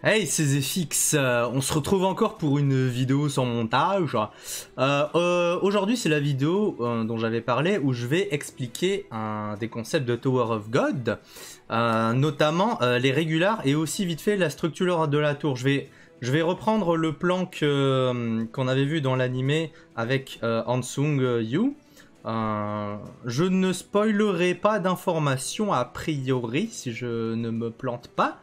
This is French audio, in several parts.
Hey, c'est Zfix, on se retrouve encore pour une vidéo sans montage. Aujourd'hui, c'est la vidéo dont j'avais parlé où je vais expliquer des concepts de Tower of God, notamment les régulars et aussi vite fait la structure de la tour. Je vais reprendre le plan qu'on avait vu dans l'animé avec Hansung Yu. Je ne spoilerai pas d'informations a priori si je ne me plante pas.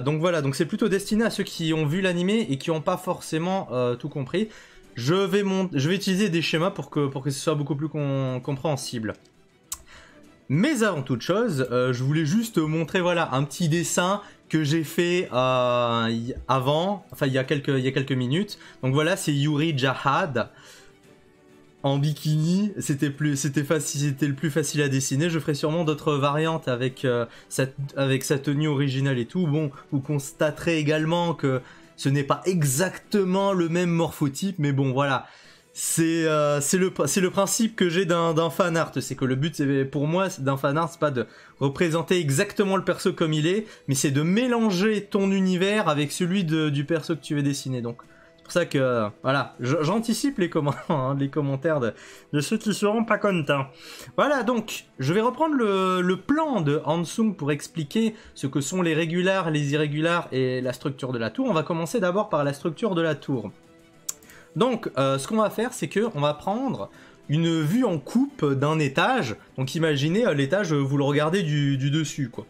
Donc voilà, donc c'est plutôt destiné à ceux qui ont vu l'animé et qui n'ont pas forcément tout compris. Je vais utiliser des schémas pour que ce soit beaucoup plus compréhensible. Mais avant toute chose, je voulais juste montrer voilà un petit dessin que j'ai fait avant, enfin il y a quelques minutes. Donc voilà, c'est Yuri Jahad en bikini, c'était le plus facile à dessiner. Je ferai sûrement d'autres variantes avec sa tenue originale et tout. Bon, vous constaterez également que ce n'est pas exactement le même morphotype, mais bon, voilà. C'est le principe que j'ai d'un fan art. C'est que le but, pour moi, d'un fan art, c'est pas de représenter exactement le perso comme il est, mais c'est de mélanger ton univers avec celui du perso que tu veux dessiner. Donc, c'est pour ça que, voilà, j'anticipe les commentaires de ceux qui seront pas contents. Voilà, donc, je vais reprendre le plan de Hansung pour expliquer ce que sont les régulars, les irrégulars et la structure de la tour. On va commencer d'abord par la structure de la tour. Donc, ce qu'on va faire, c'est qu'on va prendre une vue en coupe d'un étage. Donc, imaginez l'étage, vous le regardez du dessus, quoi.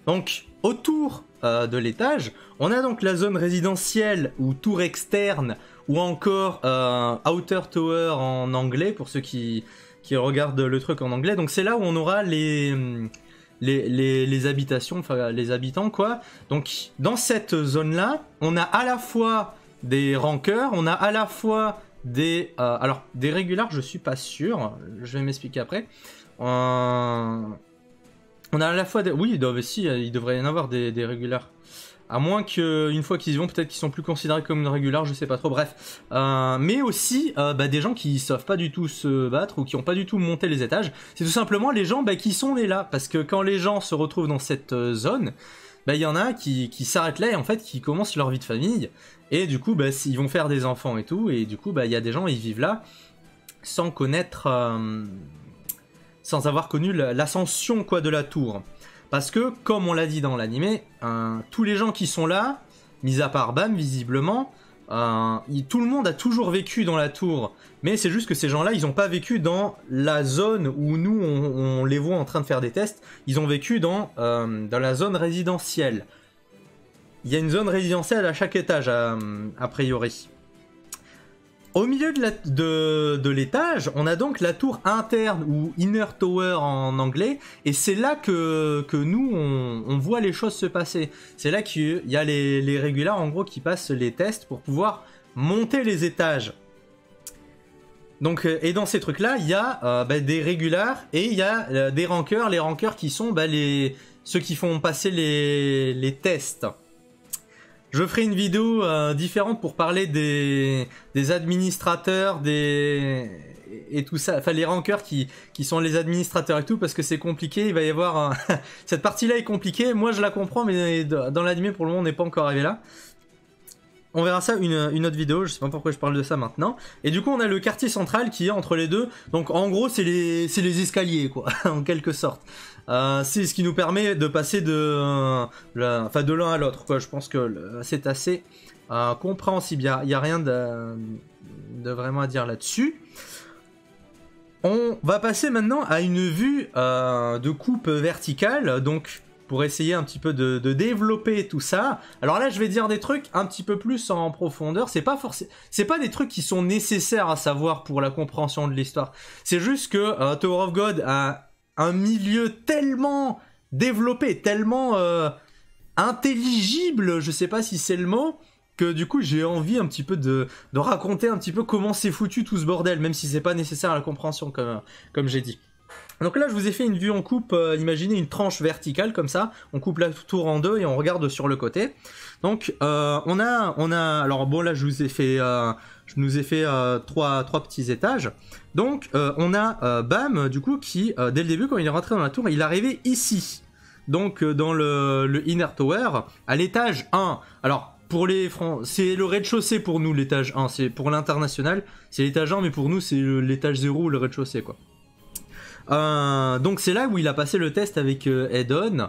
Donc, autour de l'étage, on a donc la zone résidentielle ou tour externe ou encore outer tower en anglais pour ceux qui regardent le truc en anglais. Donc, c'est là où on aura les habitations, enfin les habitants, quoi. Donc, dans cette zone-là, on a à la fois des rankeurs, on a à la fois des... alors, des régulars, je suis pas sûr, je vais m'expliquer après. On a à la fois des... Oui, si, il devrait y en avoir des régulars. À moins qu'une fois qu'ils y vont, peut-être qu'ils sont plus considérés comme des régulars, je sais pas trop, bref. Mais aussi des gens qui savent pas du tout se battre ou qui ont pas du tout monté les étages. C'est tout simplement les gens qui sont nés là. Parce que quand les gens se retrouvent dans cette zone... il y en a qui s'arrêtent là et en fait qui commencent leur vie de famille et du coup ils vont faire des enfants et tout et du coup il y a des gens ils vivent là sans connaître sans avoir connu l'ascension quoi de la tour parce que comme on l'a dit dans l'animé tous les gens qui sont là mis à part Bam visiblement tout le monde a toujours vécu dans la tour, mais c'est juste que ces gens-là, ils n'ont pas vécu dans la zone où nous, on les voit en train de faire des tests. Ils ont vécu dans la zone résidentielle. Il y a une zone résidentielle à chaque étage, a priori. Au milieu de l'étage, on a donc la tour interne ou inner tower en anglais, et c'est là que nous on voit les choses se passer. C'est là qu'il y a les régulars en gros qui passent les tests pour pouvoir monter les étages. Donc et dans ces trucs là, il y a des régulars et il y a des rankeurs. Les rankeurs qui sont ceux qui font passer les tests. Je ferai une vidéo différente pour parler des administrateurs, et tout ça, enfin les rankeurs qui sont les administrateurs et tout, parce que c'est compliqué, il va y avoir... Cette partie-là est compliquée, moi je la comprends, mais dans l'anime pour le moment on n'est pas encore arrivé là. On verra ça une autre vidéo, je sais pas pourquoi je parle de ça maintenant. Et du coup on a le quartier central qui est entre les deux, donc en gros c'est les escaliers quoi, en quelque sorte. C'est ce qui nous permet de passer de l'un à l'autre quoi. Je pense que c'est assez compréhensible, il n'y a rien de vraiment à dire là-dessus. On va passer maintenant à une vue de coupe verticale, donc pour essayer un petit peu de développer tout ça. Alors là, je vais dire des trucs un petit peu plus en profondeur. C'est pas des trucs qui sont nécessaires à savoir pour la compréhension de l'histoire. C'est juste que Tower of God a un milieu tellement développé, tellement intelligible, je sais pas si c'est le mot, que du coup j'ai envie un petit peu de raconter un petit peu comment c'est foutu tout ce bordel, même si c'est pas nécessaire à la compréhension comme j'ai dit. Donc là je vous ai fait une vue en coupe, imaginez une tranche verticale comme ça, on coupe la tour en deux et on regarde sur le côté. Donc on a alors bon là je nous ai fait trois petits étages. Donc on a Bam du coup qui dès le début quand il est rentré dans la tour il est arrivé ici. donc dans le Inner Tower, à l'étage 1. Alors, pour les francs, c'est le rez-de-chaussée pour nous, l'étage 1. C'est pour l'international, c'est l'étage 1, mais pour nous, c'est l'étage 0 ou le rez-de-chaussée, quoi. Donc c'est là où il a passé le test avec Edon.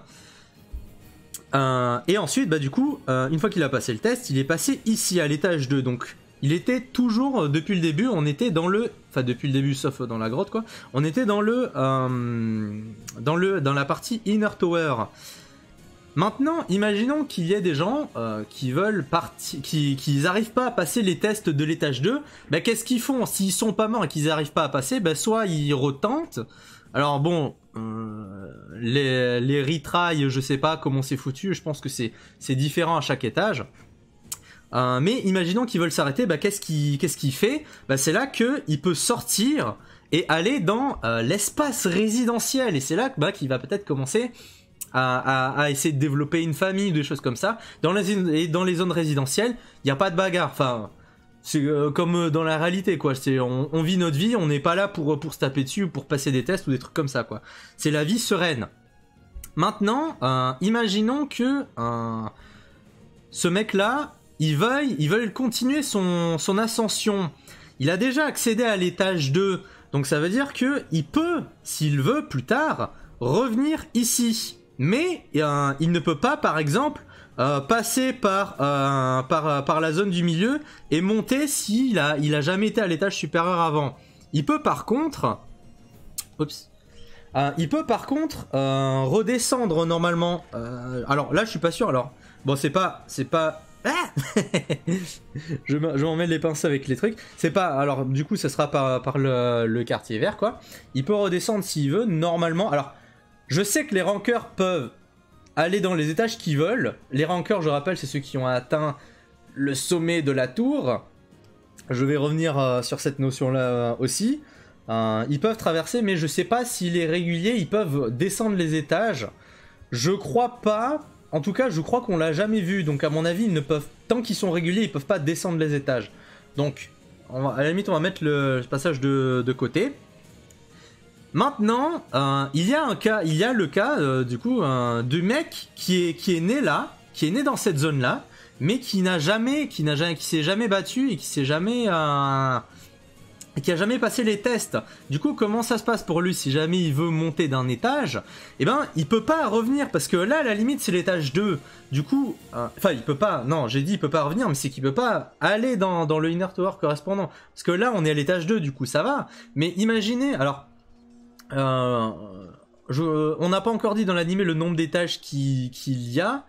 Et ensuite, bah du coup, une fois qu'il a passé le test, il est passé ici, à l'étage 2. Donc, il était toujours, depuis le début, on était dans le... Enfin, depuis le début, sauf dans la grotte, quoi. On était dans dans la partie Inner Tower. Maintenant, imaginons qu'il y ait des gens qui veulent partir, qui n'arrivent pas à passer les tests de l'étage 2. Bah, qu'est-ce qu'ils font? S'ils sont pas morts et qu'ils n'arrivent pas à passer, bah, soit ils retentent. Alors bon, les retries, je sais pas comment c'est foutu. Je pense que c'est différent à chaque étage. Mais imaginons qu'ils veulent s'arrêter, bah, qu'est-ce qu'il fait? Bah, c'est là qu'il peut sortir et aller dans l'espace résidentiel. Et c'est là qu'il va peut-être commencer à essayer de développer une famille, des choses comme ça. Dans les zones résidentielles, il n'y a pas de bagarre. Enfin, c'est comme dans la réalité, quoi. On vit notre vie, on n'est pas là pour se taper dessus ou pour passer des tests ou des trucs comme ça, quoi. C'est la vie sereine. Maintenant, imaginons que ce mec-là, il veuille continuer son ascension. Il a déjà accédé à l'étage 2, donc ça veut dire qu'il peut, s'il veut, plus tard, revenir ici. Mais il ne peut pas, par exemple, passer par la zone du milieu et monter s'il a jamais été à l'étage supérieur avant. Il peut par contre... Oups. Il peut par contre redescendre normalement. Alors là, je suis pas sûr. Alors, bon, c'est pas... Ah je m'en mets les pinceaux avec les trucs. C'est pas... Alors, du coup, ça sera par le quartier vert, quoi. Il peut redescendre s'il veut, normalement. Alors... Je sais que les rankeurs peuvent aller dans les étages qu'ils veulent. Les rankeurs, je rappelle, c'est ceux qui ont atteint le sommet de la tour. Je vais revenir sur cette notion-là aussi. Ils peuvent traverser, mais je sais pas si les réguliers, ils peuvent descendre les étages. Je crois pas. En tout cas, je crois qu'on l'a jamais vu. Donc, à mon avis, ils ne peuvent, tant qu'ils sont réguliers, ils peuvent pas descendre les étages. Donc, à la limite, on va mettre le passage de côté. Maintenant, il y a le cas du coup du mec qui est né là, qui est né dans cette zone là, mais qui s'est jamais battu et qui a jamais passé les tests. Du coup, comment ça se passe pour lui si jamais il veut monter d'un étage? Eh ben, il peut pas revenir parce que là, à la limite, c'est l'étage 2. Du coup, enfin, il peut pas. Non, j'ai dit il peut pas revenir, mais c'est qu'il peut pas aller dans le Inner Tower correspondant. Parce que là, on est à l'étage 2, du coup, ça va. Mais imaginez, alors. On n'a pas encore dit dans l'animé le nombre d'étages qu'il y a,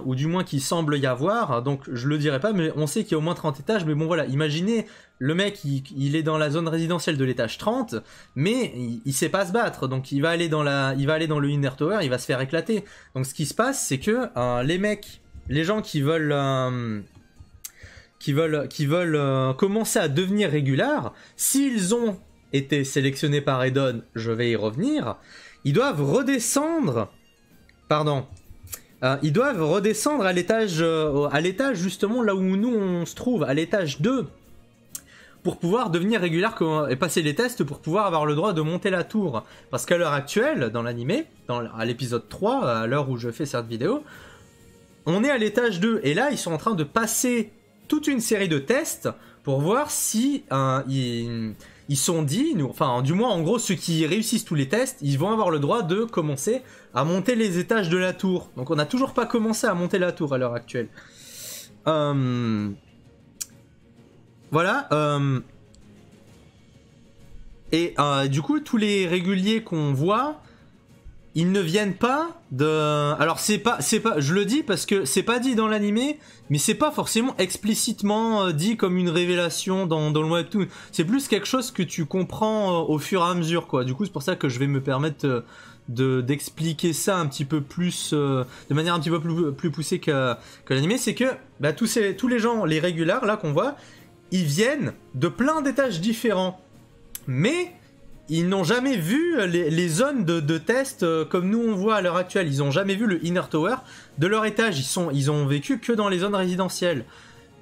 ou du moins qu'il semble y avoir, donc je le dirai pas, mais on sait qu'il y a au moins 30 étages, mais bon voilà, imaginez, le mec il est dans la zone résidentielle de l'étage 30, mais il sait pas se battre, donc il va aller dans le Inner Tower, il va se faire éclater. Donc ce qui se passe, c'est que les gens qui veulent commencer à devenir régulars, s'ils ont été sélectionnés par Edon, je vais y revenir, ils doivent redescendre à l'étage justement là où nous on se trouve, à l'étage 2, pour pouvoir devenir régulier et passer les tests pour pouvoir avoir le droit de monter la tour. Parce qu'à l'heure actuelle, dans l'animé, à l'épisode 3, à l'heure où je fais cette vidéo, on est à l'étage 2, et là ils sont en train de passer toute une série de tests pour voir si ils sont dit, enfin du moins en gros ceux qui réussissent tous les tests, ils vont avoir le droit de commencer à monter les étages de la tour. Donc on n'a toujours pas commencé à monter la tour à l'heure actuelle. Voilà. Et du coup tous les réguliers qu'on voit, ils ne viennent pas de... Alors c'est pas, je le dis parce que c'est pas dit dans l'animé, mais c'est pas forcément explicitement dit comme une révélation dans le webtoon. C'est plus quelque chose que tu comprends au fur et à mesure, quoi. Du coup c'est pour ça que je vais me permettre d'expliquer ça un petit peu plus, de manière un petit peu plus poussée que l'animé. C'est que bah, tous les gens, les régulars là qu'on voit, ils viennent de plein d'étages différents, mais ils n'ont jamais vu les zones de test comme nous on voit à l'heure actuelle. Ils n'ont jamais vu le Inner Tower de leur étage. Ils ont vécu que dans les zones résidentielles.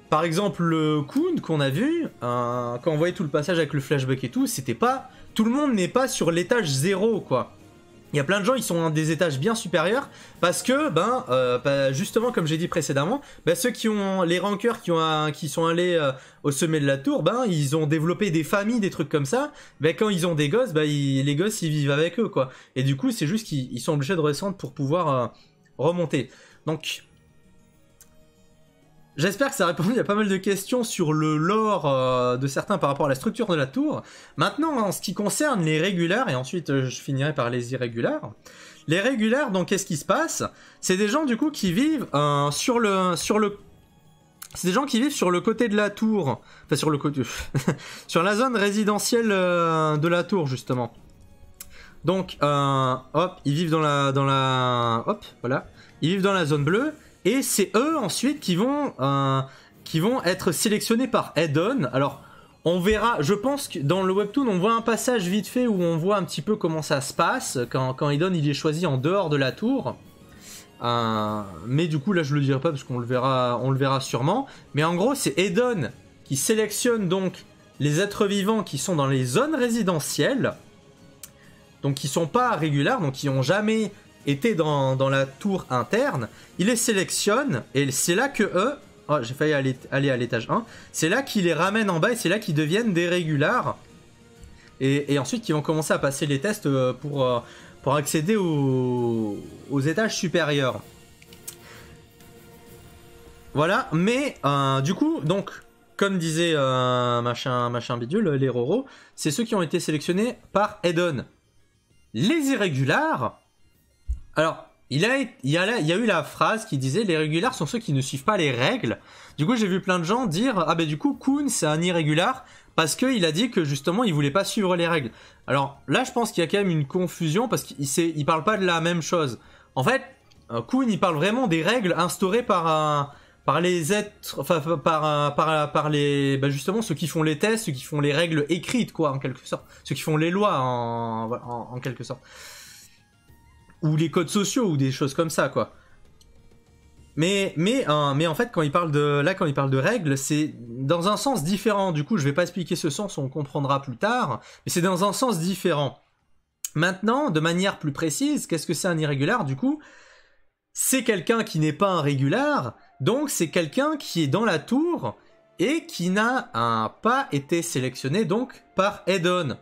Par exemple, le Kun qu'on a vu, quand on voyait tout le passage avec le flashback et tout, c'était pas... Tout le monde n'est pas sur l'étage 0, quoi. Il y a plein de gens, ils sont à des étages bien supérieurs parce que, justement, comme j'ai dit précédemment, ceux qui ont les rankeurs qui sont allés au sommet de la tour, ils ont développé des familles, des trucs comme ça. Quand ils ont des gosses, les gosses ils vivent avec eux, quoi. Et du coup, c'est juste qu'ils sont obligés de redescendre pour pouvoir remonter. Donc, j'espère que ça a répondu à pas mal de questions sur le lore de certains par rapport à la structure de la tour. Maintenant, en ce qui concerne les régulaires, et ensuite je finirai par les irrégulaires. Les régulaires, donc qu'est-ce qui se passe? C'est des gens du coup qui vivent c'est des gens qui vivent sur le côté de la tour, enfin sur le côté, sur la zone résidentielle de la tour justement. Donc, hop, ils vivent hop, voilà, ils vivent dans la zone bleue. Et c'est eux ensuite qui vont être sélectionnés par Addon. Alors on verra, je pense que dans le webtoon on voit un passage vite fait où on voit un petit peu comment ça se passe quand Addon il est choisi en dehors de la tour. Mais du coup là je le dirai pas parce qu'on le verra sûrement. Mais en gros c'est Addon qui sélectionne donc les êtres vivants qui sont dans les zones résidentielles. Donc qui sont pas réguliers, donc qui ont jamais était dans la tour interne, il les sélectionne, et c'est là que eux, oh j'ai failli aller à l'étage 1, c'est là qu'ils les ramènent en bas, et c'est là qu'ils deviennent des régulars, et ensuite ils vont commencer à passer les tests pour accéder aux étages supérieurs. Voilà, mais du coup, donc, comme disait machin bidule, les Roro, c'est ceux qui ont été sélectionnés par Addon. Les irrégulars, alors, il y a eu la phrase qui disait les régulars sont ceux qui ne suivent pas les règles. Du coup, j'ai vu plein de gens dire ah ben du coup Kun c'est un irrégular parce qu'il a dit que justement il voulait pas suivre les règles. Alors là, je pense qu'il y a quand même une confusion parce qu'il parle pas de la même chose. En fait, Kun il parle vraiment des règles instaurées par les êtres, enfin par les justement ceux qui font les tests, ceux qui font les règles écrites quoi en quelque sorte, ceux qui font les lois en quelque sorte. Ou les codes sociaux ou des choses comme ça quoi. Mais en fait quand il parle de règles, c'est dans un sens différent. Du coup, je vais pas expliquer ce sens, on comprendra plus tard, mais c'est dans un sens différent. Maintenant, de manière plus précise, qu'est-ce que c'est un irrégular du coup? C'est quelqu'un qui n'est pas un régular, donc c'est quelqu'un qui est dans la tour et qui n'a pas été sélectionné donc par Addon.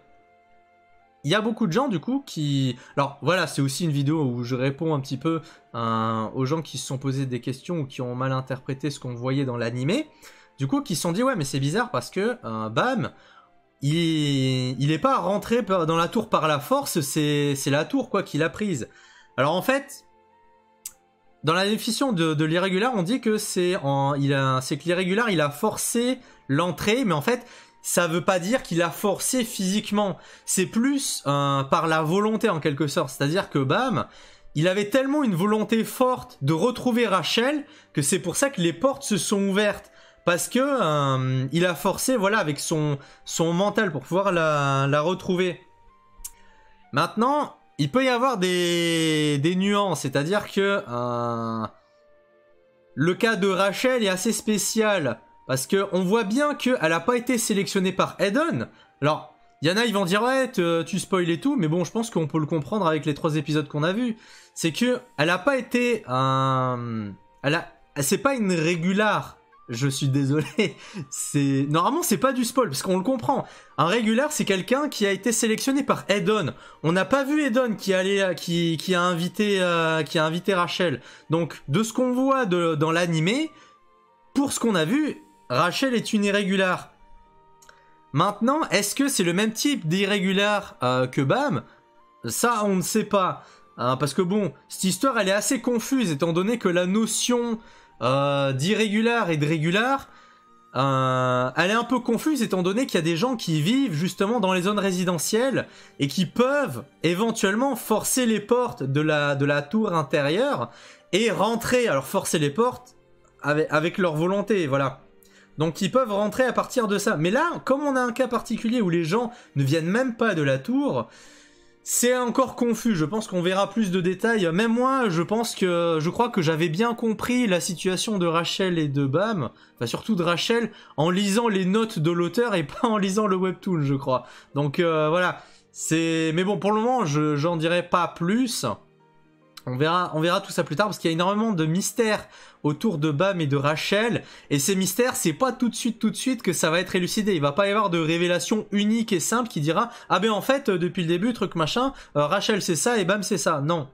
Il y a beaucoup de gens du coup qui... Alors voilà, c'est aussi une vidéo où je réponds un petit peu aux gens qui se sont posés des questions ou qui ont mal interprété ce qu'on voyait dans l'animé. Du coup, qui se sont dit ouais mais c'est bizarre parce que Bam, il est pas rentré dans la tour par la force, c'est la tour quoi qui l'a prise. Alors en fait, dans la définition de l'irrégular, on dit que c'est que l'irrégular il a forcé l'entrée, mais en fait... ça veut pas dire qu'il a forcé physiquement, c'est plus par la volonté en quelque sorte, c'est-à-dire que Bam, il avait tellement une volonté forte de retrouver Rachel que c'est pour ça que les portes se sont ouvertes, parce que il a forcé voilà avec son mental pour pouvoir la retrouver. Maintenant, il peut y avoir des nuances, c'est-à-dire que le cas de Rachel est assez spécial. Parce qu'on voit bien qu'elle n'a pas été sélectionnée par Addon. Alors, il y en a, ils vont dire, ouais, tu spoil et tout, mais bon, je pense qu'on peut le comprendre avec les 3 épisodes qu'on a vus. C'est que elle n'a pas été c'est pas une régular. Je suis désolé. Normalement, c'est pas du spoil, parce qu'on le comprend. Un régular, c'est quelqu'un qui a été sélectionné par Addon. On n'a pas vu Addon qui a invité Rachel. Donc, de ce qu'on voit dans l'animé, pour ce qu'on a vu, Rachel est une irrégular. Maintenant, est-ce que c'est le même type d'irrégular que Bam? Ça, on ne sait pas. Parce que bon, cette histoire, elle est assez confuse, étant donné que la notion d'irrégular et de régular, elle est un peu confuse, étant donné qu'il y a des gens qui vivent justement dans les zones résidentielles et qui peuvent éventuellement forcer les portes de la tour intérieure et rentrer. Alors, forcer les portes avec leur volonté, voilà. Donc ils peuvent rentrer à partir de ça. Mais là, comme on a un cas particulier où les gens ne viennent même pas de la tour, c'est encore confus. Je pense qu'on verra plus de détails. Même moi, je crois que j'avais bien compris la situation de Rachel et de Bam, enfin surtout de Rachel, en lisant les notes de l'auteur et pas en lisant le webtoon, je crois. Donc voilà, Mais bon, pour le moment, j'en dirai pas plus. On verra tout ça plus tard parce qu'il y a énormément de mystères autour de Bam et de Rachel. Et ces mystères, c'est pas tout de suite que ça va être élucidé. Il va pas y avoir de révélation unique et simple qui dira ah ben en fait depuis le début truc machin, Rachel c'est ça et Bam c'est ça. Non,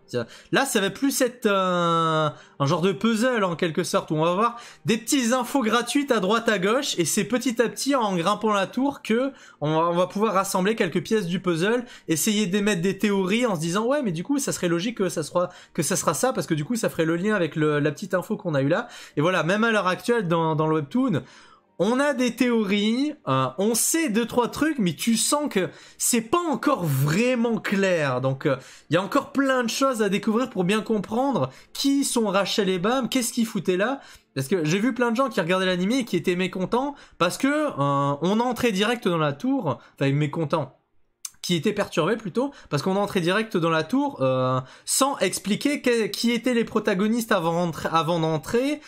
là ça va plus être un genre de puzzle en quelque sorte où on va avoir des petites infos gratuites à droite à gauche et c'est petit à petit en grimpant la tour que on va pouvoir rassembler quelques pièces du puzzle, essayer d'émettre des théories en se disant ouais mais du coup ça serait logique que ça sera ça parce que du coup ça ferait le lien avec la petite info qu'on a eu là. Et voilà, même à l'heure actuelle dans le webtoon, on a des théories, on sait 2-3 trucs, mais tu sens que c'est pas encore vraiment clair. Donc il y a encore plein de choses à découvrir pour bien comprendre qui sont Rachel et Bam, qu'est-ce qu'ils foutaient là. Parce que j'ai vu plein de gens qui regardaient l'animé et qui étaient mécontents parce que on entrait direct dans la tour, enfin mécontents, qui était perturbé plutôt, parce qu'on entrait direct dans la tour sans expliquer qui étaient les protagonistes avant d'entrer,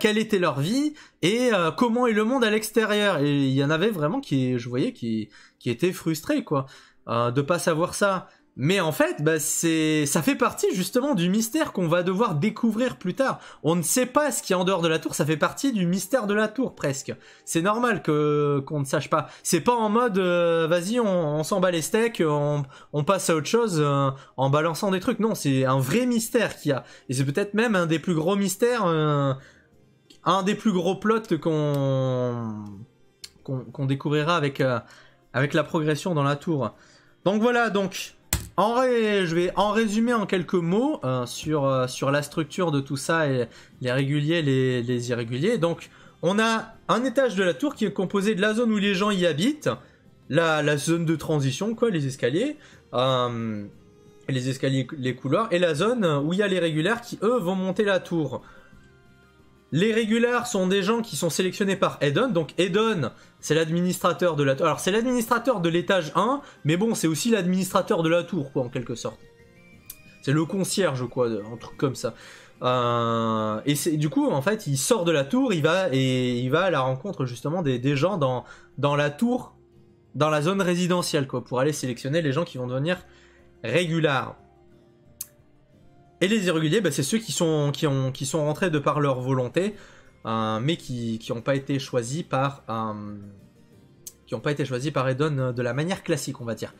quelle était leur vie, et comment est le monde à l'extérieur. Et il y en avait vraiment je voyais qui étaient frustrés, quoi, de pas savoir ça. Mais en fait, bah ça fait partie justement du mystère qu'on va devoir découvrir plus tard. On ne sait pas ce qui est en dehors de la tour, ça fait partie du mystère de la tour presque. C'est normal qu'on ne sache pas. C'est pas en mode vas-y on s'en bat les steaks, on passe à autre chose en balançant des trucs. Non, c'est un vrai mystère qu'il y a. Et c'est peut-être même un des plus gros mystères, un des plus gros plots qu'on découvrira avec la progression dans la tour. Donc voilà, donc je vais en résumer en quelques mots sur la structure de tout ça et les réguliers, les irréguliers. Donc, on a un étage de la tour qui est composé de la zone où les gens y habitent, la zone de transition, quoi, les escaliers, les couloirs, et la zone où il y a les réguliers qui, eux, vont monter la tour. Les réguliers sont des gens qui sont sélectionnés par Edon. Donc Edon, c'est l'administrateur de la tour. Alors c'est l'administrateur de l'étage 1, mais bon, c'est aussi l'administrateur de la tour, quoi, en quelque sorte. C'est le concierge, quoi, un truc comme ça. Et du coup, en fait, il sort de la tour, il va à la rencontre justement des gens dans la tour, dans la zone résidentielle, quoi, pour aller sélectionner les gens qui vont devenir réguliers. Et les irréguliers, bah, c'est ceux qui sont rentrés de par leur volonté, mais qui n'ont pas été choisis par Edon de la manière classique, on va dire.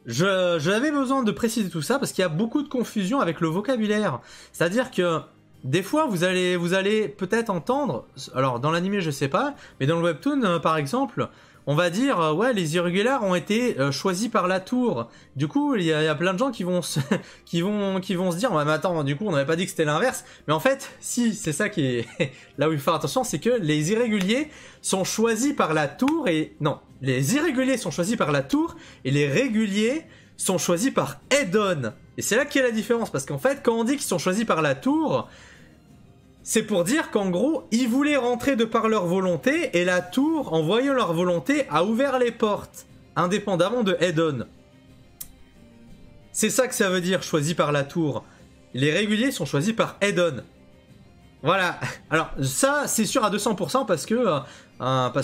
J'avais besoin de préciser tout ça parce qu'il y a beaucoup de confusion avec le vocabulaire. C'est-à-dire que des fois, vous allez peut-être entendre, alors dans l'anime je sais pas, mais dans le webtoon par exemple, on va dire ouais, les irréguliers ont été choisis par la tour. Du coup, il y a plein de gens qui vont se dire ouais, mais attends, du coup, on n'avait pas dit que c'était l'inverse. Mais en fait, si, c'est ça qui est là où il faut faire attention, c'est que les irréguliers sont choisis par la tour et non, les irréguliers sont choisis par la tour et les réguliers sont choisis par Edon. Et c'est là qu'est la différence parce qu'en fait, quand on dit qu'ils sont choisis par la tour, c'est pour dire qu'en gros, ils voulaient rentrer de par leur volonté et la tour, en voyant leur volonté, a ouvert les portes, indépendamment de Edon. C'est ça que ça veut dire, choisi par la tour. Les réguliers sont choisis par Edon. Voilà. Alors ça, c'est sûr à 200% parce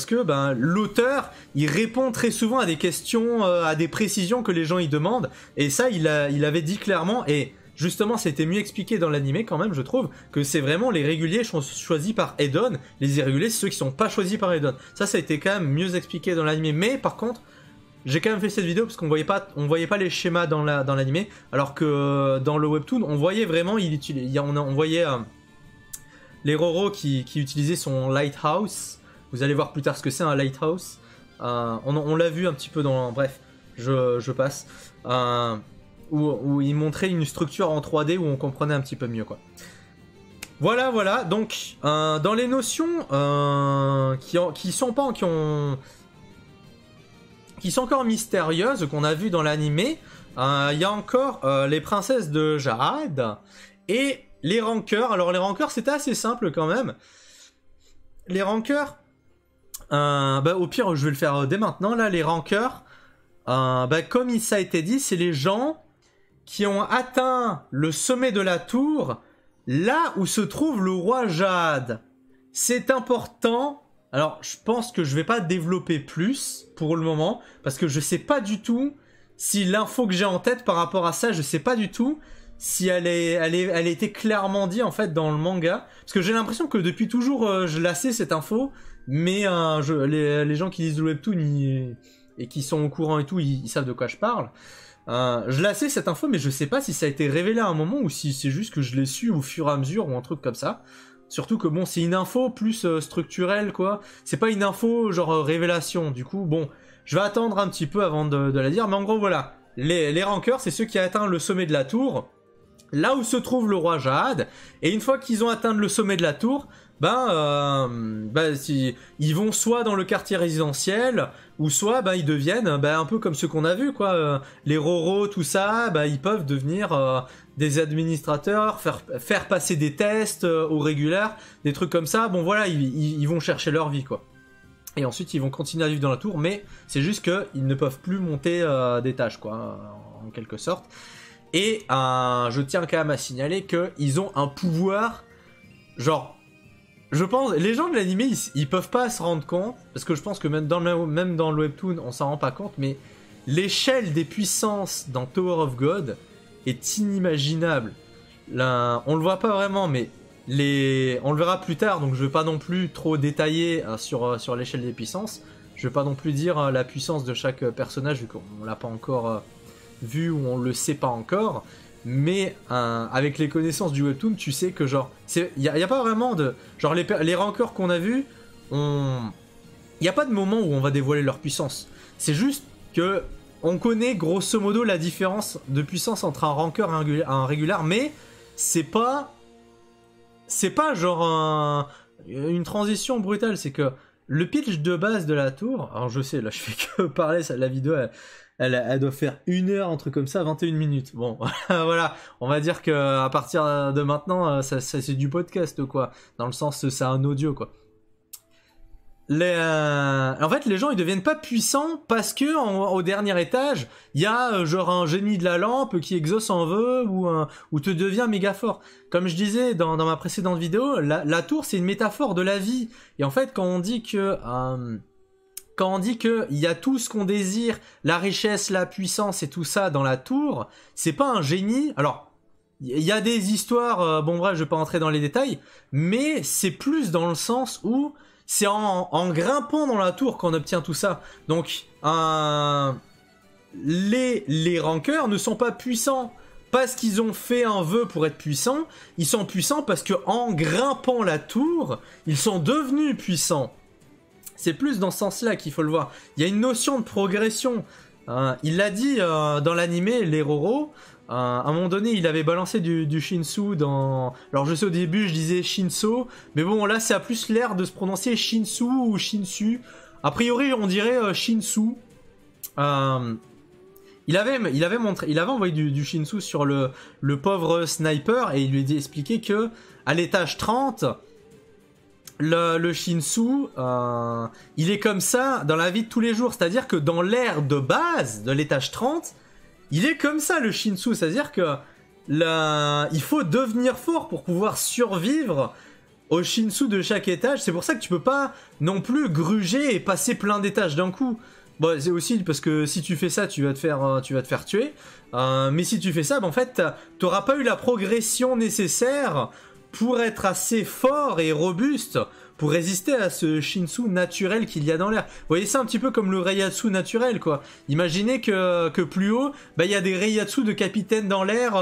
que l'auteur, il répond très souvent à des questions, à des précisions que les gens y demandent. Et ça, il avait dit clairement et... Justement, c'était mieux expliqué dans l'animé quand même, je trouve, que c'est vraiment les réguliers choisis par Edon, les irréguliers, c'est ceux qui sont pas choisis par Edon. Ça a été quand même mieux expliqué dans l'animé, mais par contre, j'ai quand même fait cette vidéo parce qu'on voyait pas les schémas dans l'animé, alors que dans le webtoon, on voyait vraiment, on voyait les Roro qui utilisait son lighthouse. Vous allez voir plus tard ce que c'est un lighthouse. On l'a vu un petit peu dans... Bref, je passe. Où il montrait une structure en 3D où on comprenait un petit peu mieux, quoi. Voilà, donc dans les notions qui sont encore mystérieuses qu'on a vues dans l'animé, il y a encore les princesses de Jade et les rankeurs. Alors les rankeurs c'était assez simple quand même. Les rankeurs, au pire je vais le faire dès maintenant là. Les rankeurs, comme ça a été dit, c'est les gens qui ont atteint le sommet de la tour, là où se trouve le roi Jade. C'est important. Alors, je pense que je vais pas développer plus pour le moment, parce que je sais pas du tout si l'info que j'ai en tête par rapport à ça, je sais pas du tout si elle a été clairement dit en fait dans le manga. Parce que j'ai l'impression que depuis toujours je la sais cette info, mais les gens qui lisent le webtoon et qui sont au courant et tout, ils savent de quoi je parle. Je la sais cette info, mais je sais pas si ça a été révélé à un moment ou si c'est juste que je l'ai su au fur et à mesure ou un truc comme ça. Surtout que bon, c'est une info plus structurelle quoi. C'est pas une info genre révélation. Du coup, bon, je vais attendre un petit peu avant de la dire. Mais en gros, voilà. Les rankeurs, c'est ceux qui ont atteint le sommet de la tour. Là où se trouve le roi Jade. Et une fois qu'ils ont atteint le sommet de la tour, ils vont soit dans le quartier résidentiel, ou soit ils deviennent un peu comme ceux qu'on a vu quoi, les Roro, tout ça, ils peuvent devenir des administrateurs, faire passer des tests aux réguliers, des trucs comme ça. Bon voilà, ils vont chercher leur vie quoi. Et ensuite ils vont continuer à vivre dans la tour, mais c'est juste qu'ils ne peuvent plus monter d'étage quoi, en quelque sorte. Et je tiens quand même à signaler qu'ils ont un pouvoir, genre, je pense, les gens de l'anime, ils peuvent pas se rendre compte, parce que je pense que même dans le webtoon, on s'en rend pas compte, mais l'échelle des puissances dans Tower of God est inimaginable. Là, on le voit pas vraiment, mais on le verra plus tard, donc je vais pas non plus trop détailler sur l'échelle des puissances. Je vais pas non plus dire la puissance de chaque personnage, vu qu'on l'a pas encore vu ou on le sait pas encore. Mais avec les connaissances du webtoon, tu sais que genre, il y a pas vraiment de genre les rankeurs qu'on a vus, il y a pas de moment où on va dévoiler leur puissance. C'est juste que on connaît grosso modo la différence de puissance entre un rankeur et un régulier, mais c'est pas genre une transition brutale. C'est que le pitch de base de la tour, alors je sais là je fais que parler, la vidéo elle doit faire 1 heure, un truc comme ça, 21 minutes. Bon, voilà, on va dire que à partir de maintenant, ça c'est du podcast, quoi. Dans le sens, c'est un audio, quoi. En fait, les gens, ils deviennent pas puissants parce que au dernier étage, il y a genre un génie de la lampe qui exauce en vœu ou te devient méga fort. Comme je disais dans ma précédente vidéo, la tour, c'est une métaphore de la vie. Et en fait, quand on dit que il y a tout ce qu'on désire, la richesse, la puissance et tout ça dans la tour, c'est pas un génie. Alors, il y a des histoires, bon bref, je vais pas rentrer dans les détails, mais c'est plus dans le sens où c'est en grimpant dans la tour qu'on obtient tout ça. Donc, les rankeurs ne sont pas puissants parce qu'ils ont fait un vœu pour être puissants, ils sont puissants parce que en grimpant la tour, ils sont devenus puissants. C'est plus dans ce sens-là qu'il faut le voir. Il y a une notion de progression. Il l'a dit dans l'animé, les Roro. À un moment donné, il avait balancé du Shinsu dans... Alors je sais, au début, je disais Shinso. Mais bon, là, ça a plus l'air de se prononcer Shinsu ou Shinsu. A priori, on dirait Shinsu. Il avait envoyé du Shinsu sur le pauvre sniper. Et il lui a expliqué que à l'étage 30... Le Shinsu, il est comme ça dans la vie de tous les jours. C'est-à-dire que dans l'ère de base de l'étage 30, il est comme ça le Shinsu. C'est-à-dire que il faut devenir fort pour pouvoir survivre au Shinsu de chaque étage. C'est pour ça que tu peux pas non plus gruger et passer plein d'étages d'un coup. Bon, c'est aussi parce que si tu fais ça, tu vas te faire tuer. Mais si tu fais ça, en fait, t'auras pas eu la progression nécessaire pour être assez fort et robuste pour résister à ce Shinsu naturel qu'il y a dans l'air. Vous voyez ça un petit peu comme le Reiatsu naturel, quoi. Imaginez que plus haut, il y a des Reiatsu de capitaine dans l'air.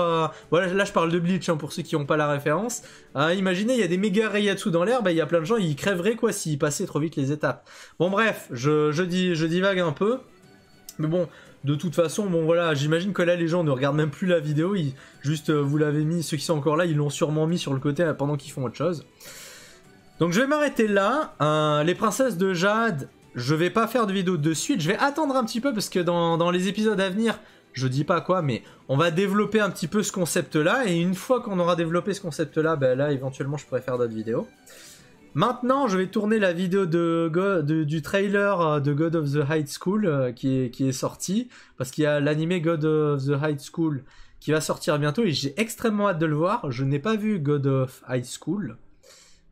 Voilà, là je parle de Bleach, hein, pour ceux qui n'ont pas la référence. Imaginez, il y a des méga Reiatsu dans l'air, il y a plein de gens, ils crèveraient quoi s'ils passaient trop vite les étapes. Bon bref, je divague un peu. Mais bon, de toute façon, bon voilà, j'imagine que là les gens ne regardent même plus la vidéo, vous l'avez mis, ceux qui sont encore là, ils l'ont sûrement mis sur le côté pendant qu'ils font autre chose. Donc je vais m'arrêter là. Les princesses de Jade, je vais pas faire de vidéo de suite, je vais attendre un petit peu parce que dans les épisodes à venir, je dis pas quoi, mais on va développer un petit peu ce concept là, et une fois qu'on aura développé ce concept là, là éventuellement je pourrais faire d'autres vidéos. Maintenant, je vais tourner la vidéo du trailer de God of the High School qui est sorti, parce qu'il y a l'animé God of the High School qui va sortir bientôt et j'ai extrêmement hâte de le voir. Je n'ai pas vu God of High School,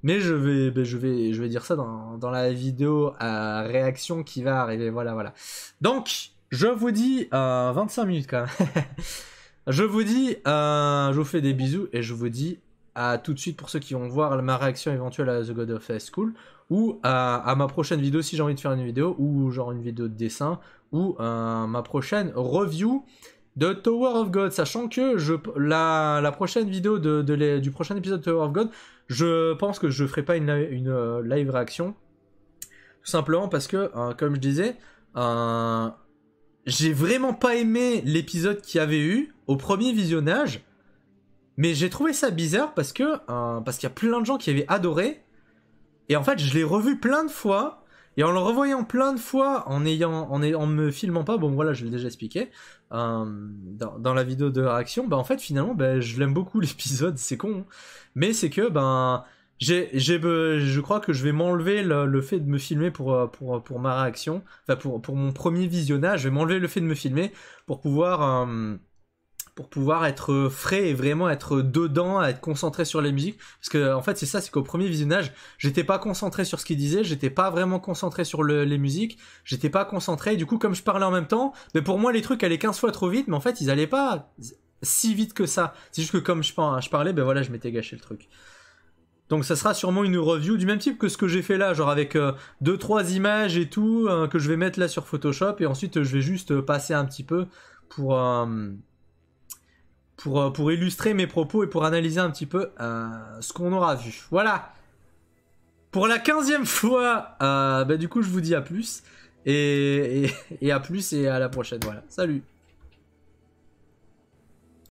mais je vais dire ça dans la vidéo à réaction qui va arriver. Voilà. Donc, Je vous dis 25 minutes quand même. Je vous dis, je vous fais des bisous et je vous dis à tout de suite pour ceux qui vont voir ma réaction éventuelle à The God of High School ou à ma prochaine vidéo si j'ai envie de faire une vidéo ou genre une vidéo de dessin ou ma prochaine review de Tower of God, sachant que la prochaine vidéo du prochain épisode de Tower of God, je pense que je ferai pas une live réaction, tout simplement parce que, comme je disais, j'ai vraiment pas aimé l'épisode qu'il y avait eu au premier visionnage, mais j'ai trouvé ça bizarre parce qu'il y a plein de gens qui avaient adoré, et en fait je l'ai revu plein de fois. Et en le revoyant plein de fois, en me filmant pas, bon voilà, je l'ai déjà expliqué dans la vidéo de réaction, bah en fait finalement, bah, je l'aime beaucoup l'épisode, c'est con, hein. Mais c'est que je crois que je vais m'enlever le fait de me filmer pour ma réaction, enfin pour mon premier visionnage, je vais m'enlever le fait de me filmer pour pouvoir être frais et vraiment être dedans, être concentré sur les musiques. Parce que, en fait, c'est ça, c'est qu'au premier visionnage, j'étais pas concentré sur ce qu'il disait, j'étais pas vraiment concentré sur les musiques, j'étais pas concentré, et du coup, comme je parlais en même temps, mais pour moi, les trucs allaient 15 fois trop vite, mais en fait, ils allaient pas si vite que ça. C'est juste que comme je parlais, ben voilà, je m'étais gâché le truc. Donc ça sera sûrement une review du même type que ce que j'ai fait là, genre avec 2-3 images et tout, que je vais mettre là sur Photoshop, et ensuite je vais juste passer un petit peu pour illustrer mes propos et pour analyser un petit peu ce qu'on aura vu. Voilà. Pour la 15e fois, du coup, je vous dis à plus. Et à plus et à la prochaine. Voilà. Salut.